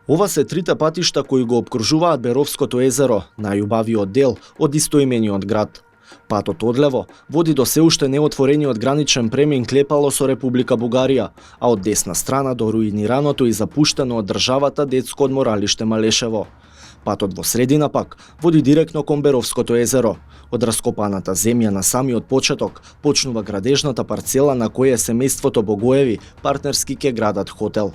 Ова се трите патишта кои го обкружуваат Беровското езеро, најубавиот дел од истоимениот град. Патот одлево води до се уште неотворениот граничен премин Клепало со Република Бугарија, а од десна страна до руинираното и запуштено од државата детско одморалиште Малешево. Патот во средина пак води директно кон Беровското езеро. Од раскопаната земја на самиот почеток почнува градежната парцела на која семејството Богоеви партнерски ќе градат хотел.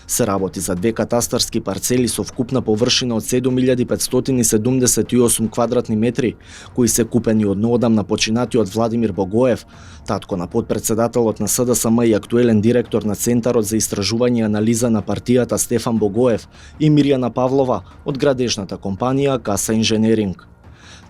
Се работи за две катастарски парцели со вкупна површина од 7578 квадратни метри, кои се купени од неодамна починатиот Владимир Богоев, татко на потпредседателот на СДСМ и актуелен директор на Центарот за истражување и анализа на партијата Стефан Богоев и Мирјана Павлова од градежната компанија Каса Инженеринг.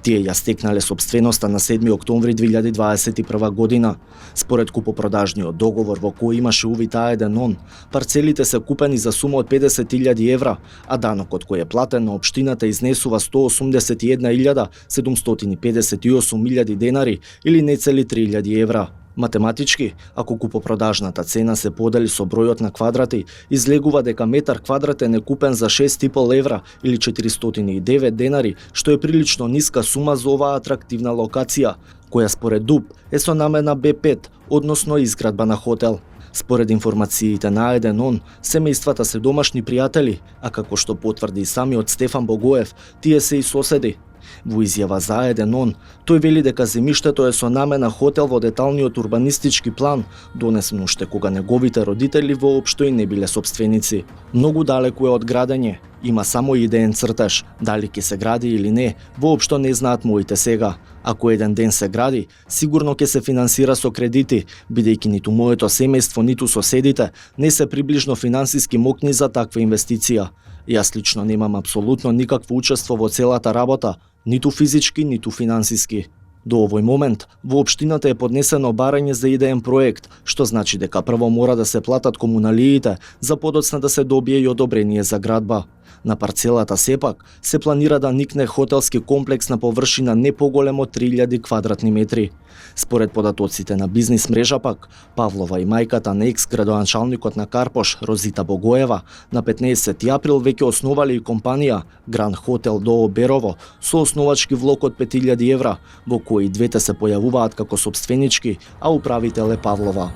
Тие ја стекнале сопственоста на 7 октомври 2021 година. Според купопродажниот договор во кој имаше увид А1 парцелите се купени за сума од 50.000 евра, а данокот кој е платен на општината изнесува 181.758.000 денари или нецели 3.000 евра. Математички, ако купопродажната цена се подели со бројот на квадрати, излегува дека метар квадратен е купен за 6,5 евра или 409 денари, што е прилично ниска сума за оваа атрактивна локација, која според ДУП е со намена Б5, односно изградба на хотел. Според информациите на А1, семејствата се домашни пријатели, а како што потврди и самиот Стефан Богоев, тие се и соседи. Во изјава за А1, тој вели дека земјиштето е со намена хотел во деталниот урбанистички план, донесен уште кога неговите родители воопшто и не биле сопственици. Многу далеку е од градење, има само идеен цртеж, дали ќе се гради или не, воопшто не знаат моите сега. Ако еден ден се гради, сигурно ќе се финансира со кредити, бидејќи ниту моето семејство, ниту соседите не се приближно финансиски мокни за таква инвестиција. Јас лично немам апсолутно никакво учество во целата работа, ниту физички, ниту финансиски. До овој момент, во општината е поднесено барање за идеен проект, што значи дека прво мора да се платат комуналиите, за подоцна да се добие и одобрение за градба. На парцелата сепак се планира да никне хотелски комплекс на површина не поголем од 3000 квадратни метри. Според податоците на бизнис мрежа пак, Павлова и мајката на екс-градоначалникот на Карпош, Розита Богоева, на 15 април веќе основале и компанија Гранд Хотел ДОО Берово со основачки влог од 5000 евра, во кои двете се појавуваат како сопственички, а управител е Павлова.